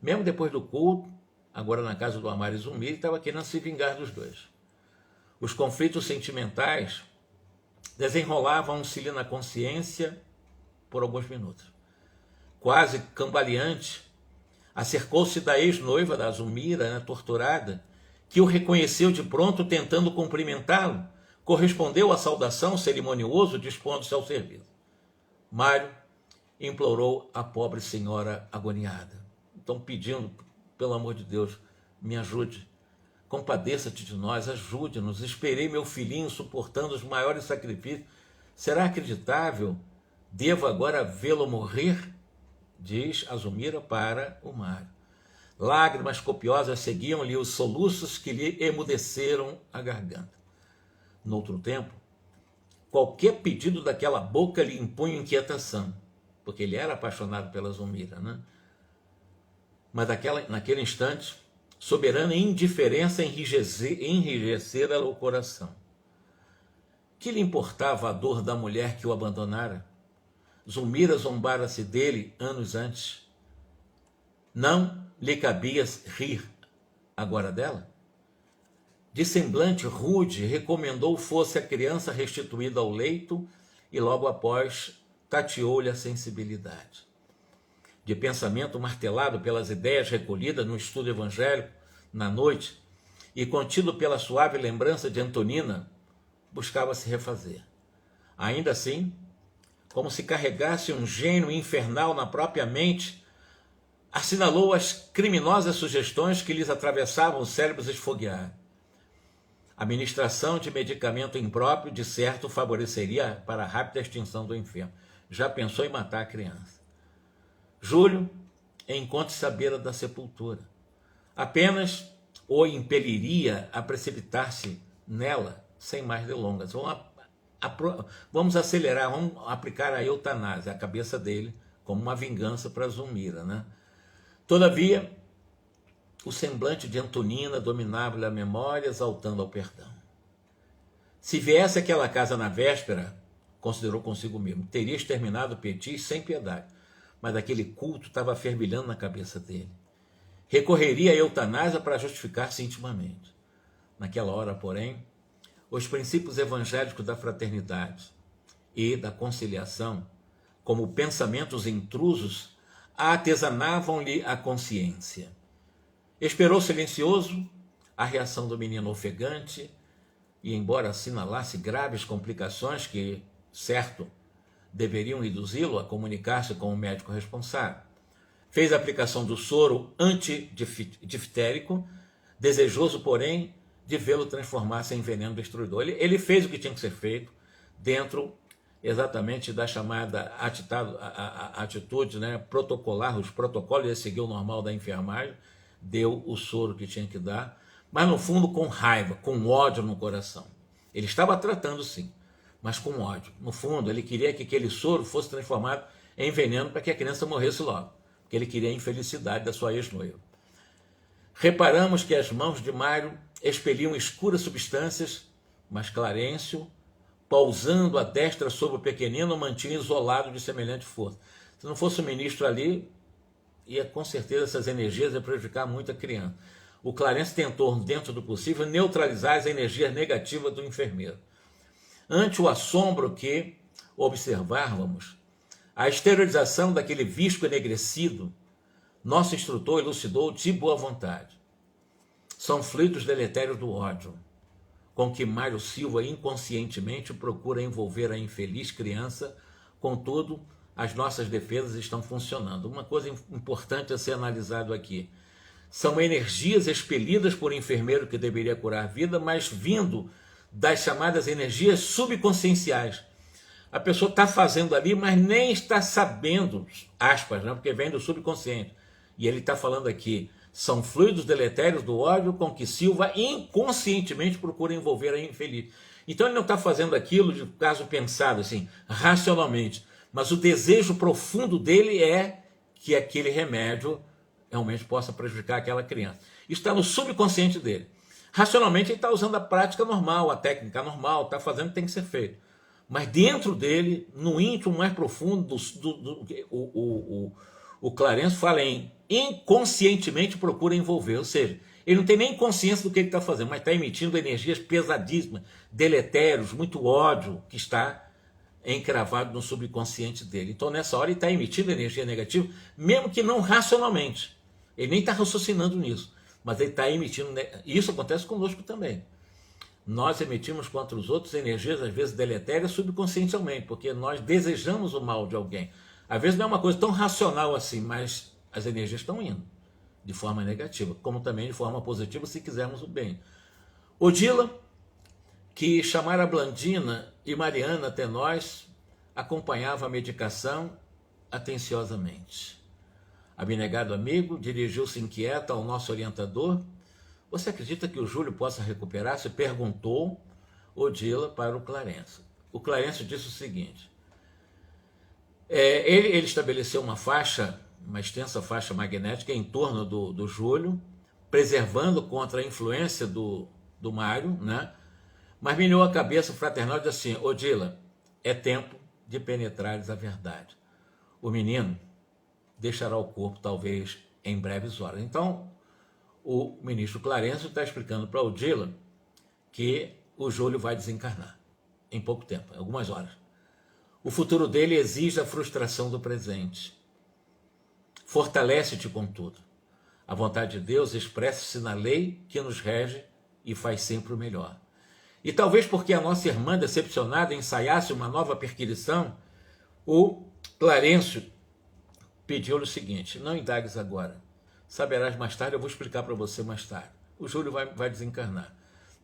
Mesmo depois do culto, agora na casa do Amaro e Zulmira, ele estava querendo se vingar dos dois. Os conflitos sentimentais desenrolavam-se-lhe na consciência por alguns minutos. Quase cambaleante, acercou-se da ex-noiva da Zulmira, né, torturada, que o reconheceu de pronto tentando cumprimentá-lo, correspondeu à saudação cerimonioso, dispondo-se ao serviço. Mário implorou a pobre senhora agoniada. Então pedindo, pelo amor de Deus, me ajude. Compadeça-te de nós, ajude-nos. Esperei meu filhinho suportando os maiores sacrifícios. Será acreditável? Devo agora vê-lo morrer? Diz a Zulmira para o Mário. Lágrimas copiosas seguiam-lhe os soluços que lhe emudeceram a garganta. Noutro tempo, qualquer pedido daquela boca lhe impunha inquietação, porque ele era apaixonado pela Zulmira, né? Mas naquele instante, soberana indiferença enrijecera o coração. Que lhe importava a dor da mulher que o abandonara? Zulmira zombara-se dele anos antes. Não lhe cabia rir agora dela? De semblante rude, recomendou fosse a criança restituída ao leito e logo após tateou-lhe a sensibilidade. de pensamento martelado pelas ideias recolhidas no estudo evangélico na noite e contido pela suave lembrança de Antonina, buscava se refazer. Ainda assim, como se carregasse um gênio infernal na própria mente, assinalou as criminosas sugestões que lhes atravessavam os cérebros esfogueados. A administração de medicamento impróprio, de certo, favoreceria para a rápida extinção do enfermo. Já pensou em matar a criança. Júlio encontra-se à beira da sepultura. Apenas o impeliria a precipitar-se nela sem mais delongas. Vamos acelerar, vamos aplicar a eutanásia, a cabeça dele, como uma vingança para Zulmira, né? Todavia, o semblante de Antonina dominava-lhe a memória, exaltando ao perdão. Se viesse àquela casa na véspera, considerou consigo mesmo, teria exterminado Petis sem piedade, mas aquele culto estava fervilhando na cabeça dele. Recorreria à eutanásia para justificar-se intimamente. Naquela hora, porém, os princípios evangélicos da fraternidade e da conciliação, como pensamentos intrusos, artesanavam-lhe a consciência. Esperou silencioso a reação do menino ofegante e, embora assinalasse graves complicações que, certo, deveriam induzi-lo a comunicar-se com o médico responsável, fez a aplicação do soro antidiftérico, desejoso, porém, de vê-lo transformar-se em veneno destruidor. Ele fez o que tinha que ser feito dentro exatamente da chamada atitude, né, protocolar, os protocolos, ele seguiu o normal da enfermagem, deu o soro que tinha que dar, mas no fundo com raiva, com ódio no coração. Ele estava tratando sim, mas com ódio. No fundo, ele queria que aquele soro fosse transformado em veneno para que a criança morresse logo, porque ele queria a infelicidade da sua ex-noiva. Reparamos que as mãos de Mário expeliam escuras substâncias, mas Clarencio, pausando a destra sobre o pequenino, mantinha isolado de semelhante força. Se não fosse o ministro ali, ia com certeza essas energias ia prejudicar muito a criança. O Clarencio tentou, dentro do possível, neutralizar as energias negativas do enfermeiro. Ante o assombro que observávamos, a esterilização daquele visco enegrecido, nosso instrutor elucidou de boa vontade. São fluidos deletérios do ódio, com que Mário Silva inconscientemente procura envolver a infeliz criança, contudo, as nossas defesas estão funcionando. Uma coisa importante a ser analisado aqui. São energias expelidas por enfermeiro que deveria curar a vida, mas vindo das chamadas energias subconscienciais. A pessoa está fazendo ali, mas nem está sabendo, aspas, né? Porque vem do subconsciente. E ele está falando aqui, são fluidos deletérios do ódio com que Silva inconscientemente procura envolver a infeliz. Então ele não está fazendo aquilo de caso pensado, assim, racionalmente. Mas o desejo profundo dele é que aquele remédio realmente possa prejudicar aquela criança. Isso está no subconsciente dele. Racionalmente ele está usando a prática normal, a técnica normal, está fazendo o que tem que ser feito. Mas dentro dele, no íntimo mais profundo, o Clarencio fala em inconscientemente procura envolver, ou seja, ele não tem nem consciência do que ele está fazendo, mas está emitindo energias pesadíssimas, deletérios, muito ódio que está encravado no subconsciente dele. Então nessa hora ele está emitindo energia negativa, mesmo que não racionalmente. Ele nem está raciocinando nisso, mas ele está emitindo. Isso acontece conosco também. Nós emitimos contra os outros energias, às vezes deletérias, subconscientemente, porque nós desejamos o mal de alguém. Às vezes não é uma coisa tão racional assim, mas as energias estão indo de forma negativa, como também de forma positiva, se quisermos o bem. Odila, que chamara Blandina e Mariana até nós, acompanhava a medicação atenciosamente. Abnegado amigo dirigiu-se inquieto ao nosso orientador. Você acredita que o Júlio possa recuperar-se? Perguntou Odila para o Clarencio. O Clarencio disse o seguinte, ele estabeleceu uma faixa, uma extensa faixa magnética em torno do Júlio, preservando contra a influência do Mário, né? Mas meneou a cabeça fraternal e disse assim, Odila, é tempo de penetrares a verdade. O menino deixará o corpo talvez em breves horas. Então, o ministro Clarencio está explicando para Odila que o Júlio vai desencarnar em pouco tempo, em algumas horas. O futuro dele exige a frustração do presente. Fortalece-te com tudo. A vontade de Deus expressa-se na lei que nos rege e faz sempre o melhor. E talvez porque a nossa irmã decepcionada ensaiasse uma nova perquisição, o Clarencio pediu-lhe o seguinte: não indagues agora, saberás mais tarde, eu vou explicar para você mais tarde. O Júlio vai desencarnar.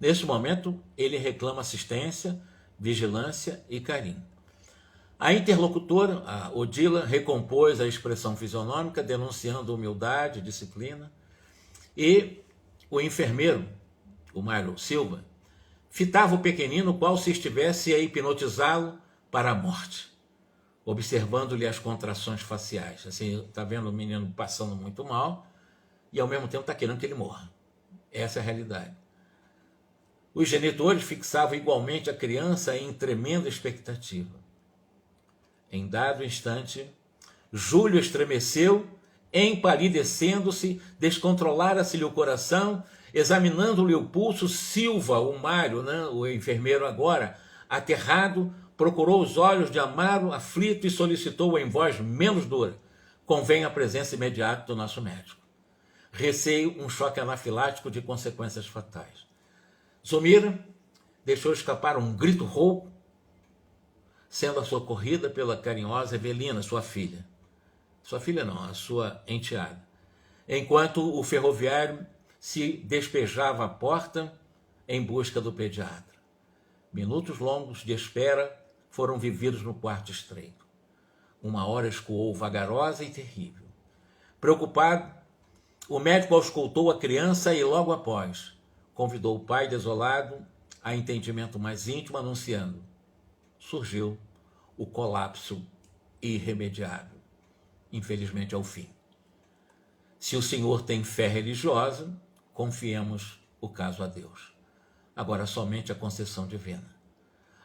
Neste momento, ele reclama assistência, vigilância e carinho. A interlocutora, a Odila, recompôs a expressão fisionômica, denunciando humildade, disciplina, e o enfermeiro, o Mário Silva, fitava o pequenino qual se estivesse a hipnotizá-lo para a morte, observando-lhe as contrações faciais. Assim, está vendo o menino passando muito mal e ao mesmo tempo está querendo que ele morra. Essa é a realidade. Os genitores fixavam igualmente a criança em tremenda expectativa. Em dado instante, Júlio estremeceu, empalidecendo-se, descontrolara-se-lhe o coração, examinando-lhe o pulso. Silva, o Mário, o enfermeiro agora, aterrado, procurou os olhos de Amaro, aflito, e solicitou em voz menos dura: convém a presença imediata do nosso médico. Receio um choque anafilático de consequências fatais. Zulmira deixou escapar um grito rouco, sendo socorrida pela carinhosa Evelina, sua filha. Sua filha não, a sua enteada. Enquanto o ferroviário se despejava à porta em busca do pediatra. Minutos longos de espera foram vividos no quarto estreito. Uma hora escoou vagarosa e terrível. Preocupado, o médico auscultou a criança e logo após convidou o pai desolado a entendimento mais íntimo, anunciando: surgiu o colapso irremediável, infelizmente ao fim. Se o senhor tem fé religiosa, confiemos o caso a Deus. Agora somente a concessão divina.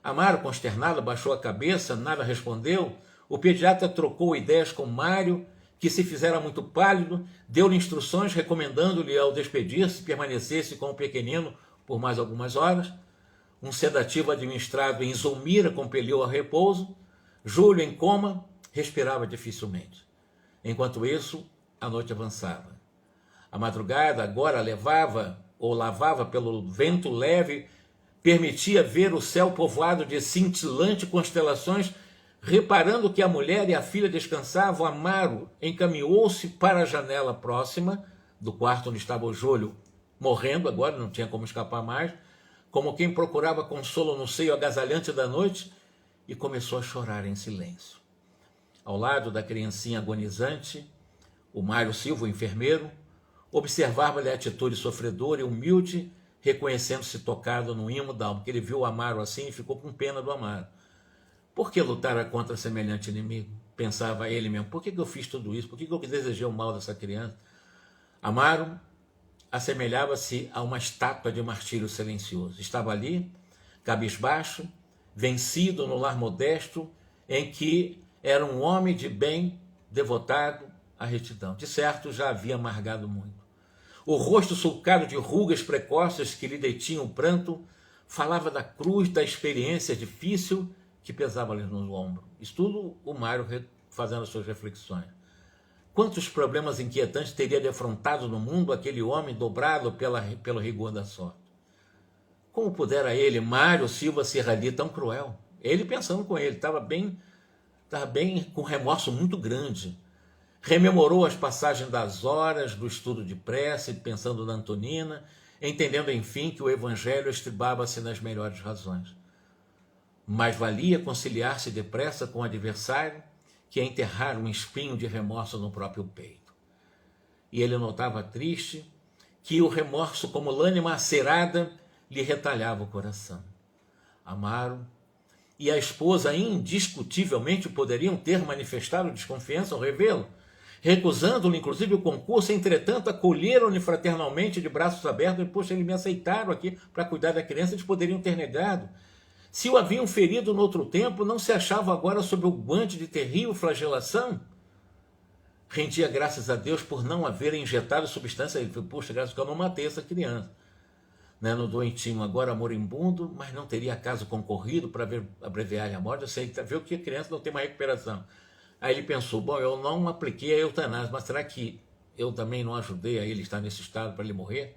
Amaro, consternado, baixou a cabeça, nada respondeu. O pediatra trocou ideias com Mário, que se fizera muito pálido, deu-lhe instruções recomendando-lhe, ao despedir-se, permanecesse com o pequenino por mais algumas horas. Um sedativo administrado em Zulmira compeliu ao repouso. Júlio, em coma, respirava dificilmente. Enquanto isso, a noite avançava. A madrugada agora lavava pelo vento leve, permitia ver o céu povoado de cintilantes constelações. Reparando que a mulher e a filha descansavam, Amaro encaminhou-se para a janela próxima do quarto onde estava o Júlio, morrendo agora, não tinha como escapar mais, como quem procurava consolo no seio agasalhante da noite, e começou a chorar em silêncio. Ao lado da criancinha agonizante, o Mário Silva, o enfermeiro, observava-lhe a atitude sofredora e humilde, reconhecendo-se tocado no imo da alma, porque ele viu o Amaro assim e ficou com pena do Amaro. Por que lutar contra semelhante inimigo? Pensava ele mesmo. Por que eu fiz tudo isso? Por que eu desejei o mal dessa criança? Amaro assemelhava-se a uma estátua de martírio silencioso. Estava ali, cabisbaixo, vencido no lar modesto, em que era um homem de bem, devotado à retidão. De certo, já havia amargado muito. O rosto sulcado de rugas precoces que lhe detinham o pranto falava da cruz, da experiência difícil que pesava-lhe no ombro. Isso tudo o Mário fazendo as suas reflexões. Quantos problemas inquietantes teria defrontado no mundo aquele homem dobrado pelo rigor da sorte? Como pudera ele, Mário Silva, ser ali tão cruel? Ele pensando com ele, estava bem com remorso muito grande. Rememorou as passagens das horas do estudo de prece, pensando na Antonina, entendendo enfim que o evangelho estribava-se nas melhores razões. Mais valia conciliar-se depressa com o adversário que enterrar um espinho de remorso no próprio peito. E ele notava triste que o remorso, como lânima acerada, lhe retalhava o coração. Amaro e a esposa indiscutivelmente poderiam ter manifestado desconfiança ao revê-lo, recusando-lhe inclusive o concurso. Entretanto, acolheram-lhe fraternalmente de braços abertos. E, poxa, eles me aceitaram aqui para cuidar da criança. Eles poderiam ter negado. Se o haviam ferido no outro tempo, não se achava agora sob o guante de terrível flagelação? Rendia graças a Deus por não haver injetado substância. Ele falou: puxa, graças a Deus, eu não matei essa criança. No doentinho agora moribundo, mas não teria acaso concorrido para abreviar a morte. Eu sei, viu que a criança não tem uma recuperação. Aí ele pensou, bom, eu não apliquei a eutanásia, mas será que eu também não ajudei a ele estar nesse estado para ele morrer?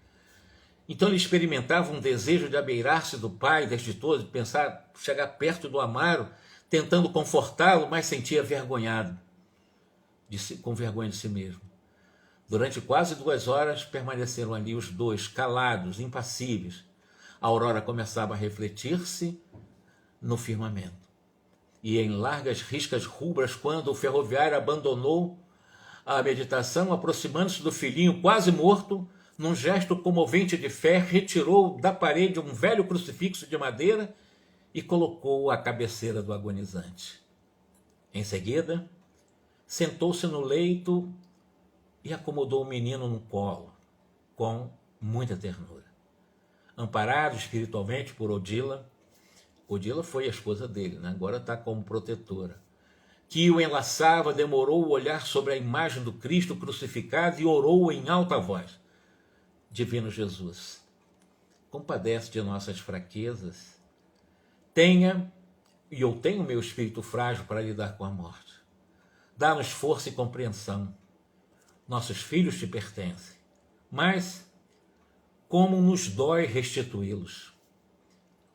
Então ele experimentava um desejo de abeirar-se do pai desde todo, de pensar, chegar perto do Amaro, tentando confortá-lo, mas sentia vergonhado, com vergonha de si mesmo. Durante quase 2 horas permaneceram ali os dois, calados, impassíveis. A aurora começava a refletir-se no firmamento. E em largas riscas rubras, quando o ferroviário abandonou a meditação, aproximando-se do filhinho quase morto, num gesto comovente de fé, retirou da parede um velho crucifixo de madeira e colocou-o à cabeceira do agonizante. Em seguida, sentou-se no leito e acomodou o menino no colo, com muita ternura. Amparado espiritualmente por Odila foi a esposa dele, né? Agora está como protetora, que o enlaçava, demorou o olhar sobre a imagem do Cristo crucificado e orou em alta voz: Divino Jesus, compadece de nossas fraquezas, eu tenho meu espírito frágil para lidar com a morte. Dá-nos força e compreensão. Nossos filhos te pertencem, mas como nos dói restituí-los.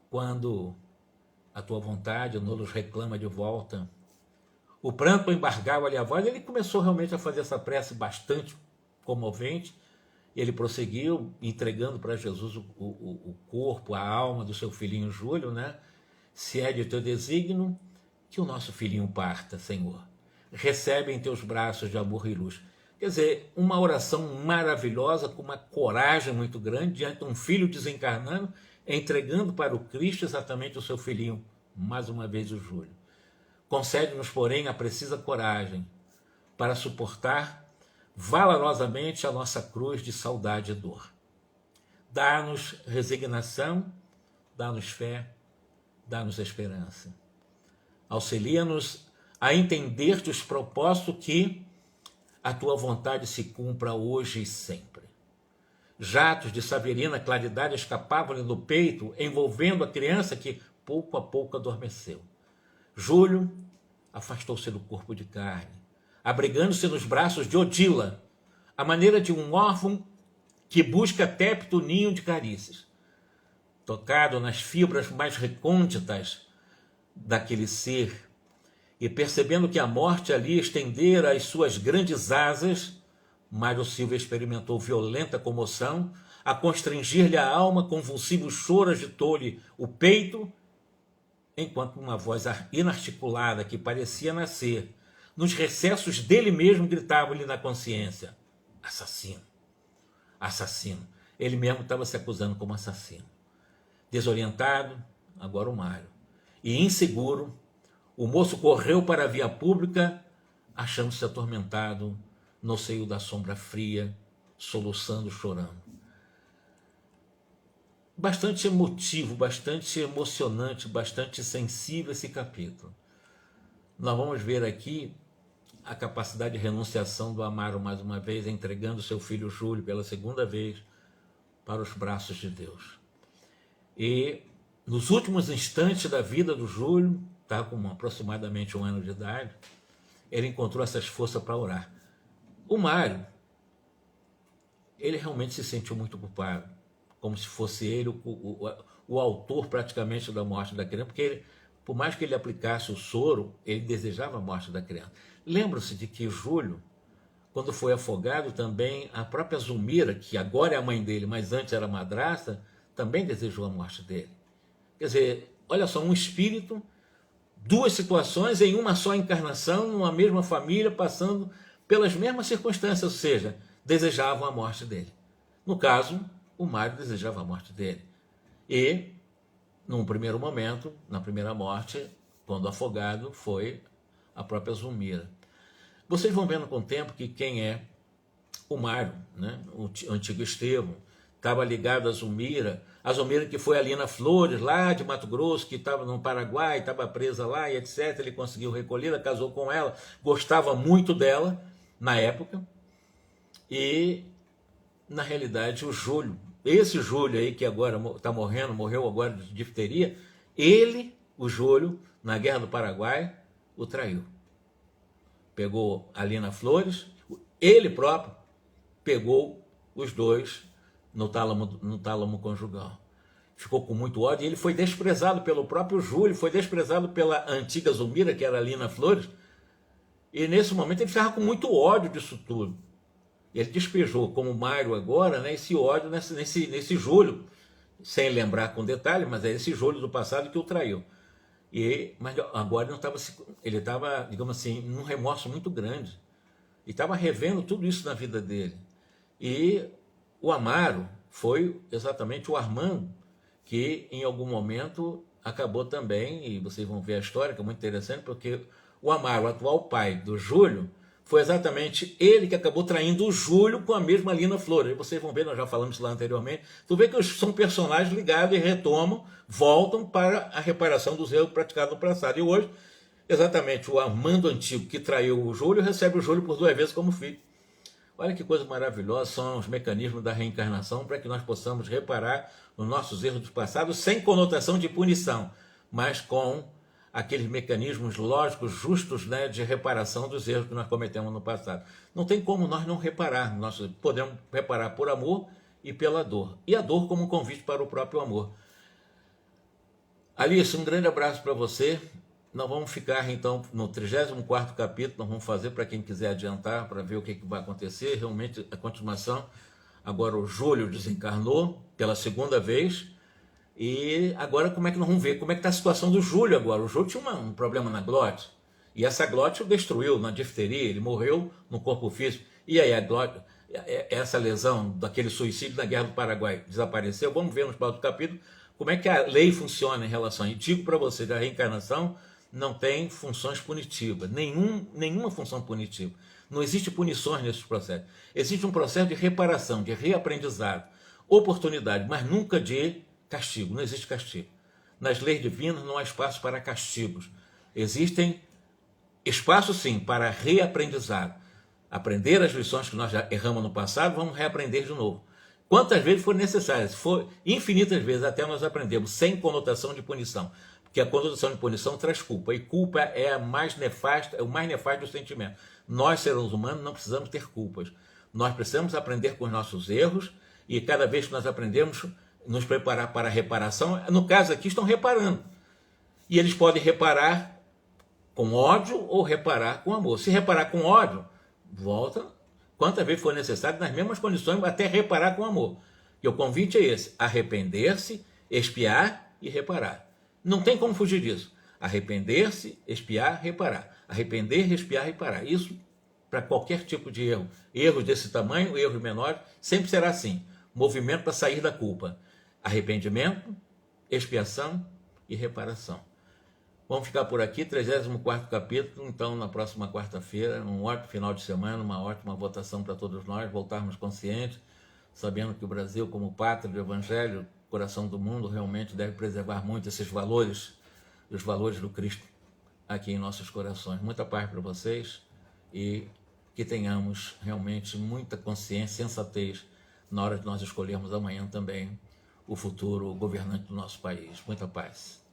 Quando a tua vontade nos reclama de volta, o pranto embargava-lhe a voz. Ele começou realmente a fazer essa prece bastante comovente. Ele prosseguiu, entregando para Jesus o corpo, a alma do seu filhinho Júlio, né? Se é de teu desígnio, que o nosso filhinho parta, Senhor. Recebe em teus braços de amor e luz. Quer dizer, uma oração maravilhosa, com uma coragem muito grande, diante de um filho desencarnando, entregando para o Cristo exatamente o seu filhinho, mais uma vez o Júlio. Concede-nos, porém, a precisa coragem para suportar valorosamente a nossa cruz de saudade e dor. Dá-nos resignação, dá-nos fé, dá-nos esperança. Auxilia-nos a entender-te os propósitos que a tua vontade se cumpra hoje e sempre. Jatos de saverina claridade escapavam-lhe do peito, envolvendo a criança que pouco a pouco adormeceu. Júlio afastou-se do corpo de carne, abrigando-se nos braços de Odila, à maneira de um órfão que busca tépido ninho de carícias. Tocado nas fibras mais recônditas daquele ser, e percebendo que a morte ali estendera as suas grandes asas, Mário Silva experimentou violenta comoção, a constringir-lhe a alma, convulsivo choro agitou-lhe o peito, enquanto uma voz inarticulada que parecia nascer nos recessos dele mesmo gritava-lhe na consciência: assassino, assassino. Ele mesmo estava se acusando como assassino. Desorientado, agora o Mário, e inseguro, o moço correu para a via pública, achando-se atormentado no seio da sombra fria, soluçando, chorando. Bastante emotivo, bastante emocionante, bastante sensível esse capítulo. Nós vamos ver aqui a capacidade de renunciação do Amaro, mais uma vez, entregando seu filho Júlio pela segunda vez para os braços de Deus. E nos últimos instantes da vida do Júlio, está com aproximadamente 1 ano de idade, ele encontrou essas forças para orar. O Mário, ele realmente se sentiu muito culpado, como se fosse ele o autor praticamente da morte da criança, porque ele, por mais que ele aplicasse o soro, ele desejava a morte da criança. Lembra-se de que Júlio, quando foi afogado também, a própria Zulmira, que agora é a mãe dele, mas antes era madrasta, também desejou a morte dele. Quer dizer, olha só, um espírito, 2 situações em uma só encarnação, numa mesma família, passando pelas mesmas circunstâncias, ou seja, desejavam a morte dele. No caso, o Mário desejava a morte dele. E, num primeiro momento, na primeira morte, quando afogado, foi a própria Zulmira. Vocês vão vendo com o tempo que quem é o Mário, né? O antigo Estevão, estava ligado a Zulmira que foi ali na Flores, lá de Mato Grosso, que estava no Paraguai, estava presa lá e etc. Ele conseguiu recolhê-la, casou com ela, gostava muito dela na época. E, na realidade, o Júlio, esse Júlio aí que agora está morrendo, morreu agora de difteria, ele, o Júlio, na Guerra do Paraguai, o traiu. pegou a Lina Flores, ele próprio pegou os dois no tálamo conjugal. Ficou com muito ódio e ele foi desprezado pelo próprio Júlio, foi desprezado pela antiga Zulmira, que era a Lina Flores, e nesse momento ele ficava com muito ódio disso tudo. Ele despejou, como Mário agora, né, esse ódio nesse Júlio, sem lembrar com detalhe, mas é esse Júlio do passado que o traiu. Mas agora ele estava, digamos assim, num remorso muito grande. E estava revendo tudo isso na vida dele. E o Amaro foi exatamente o Armando que, em algum momento, acabou também, e vocês vão ver a história, que é muito interessante, porque o Amaro, o atual pai do Júlio, foi exatamente ele que acabou traindo o Júlio com a mesma Lina Flores. E vocês vão ver, nós já falamos isso lá anteriormente, tu vê que são personagens ligados e retomam, voltam para a reparação dos erros praticados no passado. E hoje, exatamente, o Armando antigo que traiu o Júlio recebe o Júlio por 2 vezes como filho. Olha que coisa maravilhosa são os mecanismos da reencarnação para que nós possamos reparar os nossos erros do passado sem conotação de punição, mas com aqueles mecanismos lógicos, justos, né, de reparação dos erros que nós cometemos no passado. Não tem como nós não reparar. Nós podemos reparar por amor e pela dor. E a dor como um convite para o próprio amor. Alice, um grande abraço para você. Nós vamos ficar, então, no 34º capítulo, nós vamos fazer para quem quiser adiantar, para ver o que vai acontecer. Realmente, a continuação, agora o Júlio desencarnou pela 2ª vez, e agora como é que nós vamos ver? Como é que está a situação do Júlio agora? O Júlio tinha um problema na glote, e essa glote o destruiu na difteria, ele morreu no corpo físico. E aí a glote, essa lesão daquele suicídio na Guerra do Paraguai desapareceu? Vamos ver nos próximos capítulos como é que a lei funciona em relação. E digo para vocês, a reencarnação não tem funções punitivas, nenhuma função punitiva. Não existe punições nesses processos. Existe um processo de reparação, de reaprendizado, oportunidade, mas nunca de castigo. Não existe castigo. Nas leis divinas não há espaço para castigos. Existem espaço, sim, para reaprendizado. Aprender as lições que nós já erramos no passado, vamos reaprender de novo. Quantas vezes for necessário, se for infinitas vezes, até nós aprendemos, sem conotação de punição. Porque a conotação de punição traz culpa, e culpa é o mais nefasto dos sentimentos. Nós, seres humanos, não precisamos ter culpas. Nós precisamos aprender com os nossos erros, e cada vez que nós aprendemos, nos preparar para a reparação. No caso aqui, estão reparando. E eles podem reparar com ódio ou reparar com amor. Se reparar com ódio, volta quantas vezes for necessário, nas mesmas condições, até reparar com amor. E o convite é esse: arrepender-se, expiar e reparar. Não tem como fugir disso. Arrepender-se, expiar, reparar. Arrepender, expiar, reparar. Isso para qualquer tipo de erro. Erros desse tamanho, erros menores, sempre será assim. Movimento para sair da culpa. Arrependimento, expiação e reparação. Vamos ficar por aqui, 34º capítulo, então na próxima quarta-feira, um ótimo final de semana, uma ótima votação para todos nós, voltarmos conscientes, sabendo que o Brasil, como pátria do Evangelho, coração do mundo, realmente deve preservar muito esses valores, os valores do Cristo aqui em nossos corações. Muita paz para vocês e que tenhamos realmente muita consciência, sensatez na hora de nós escolhermos amanhã também o futuro governante do nosso país. Muita paz.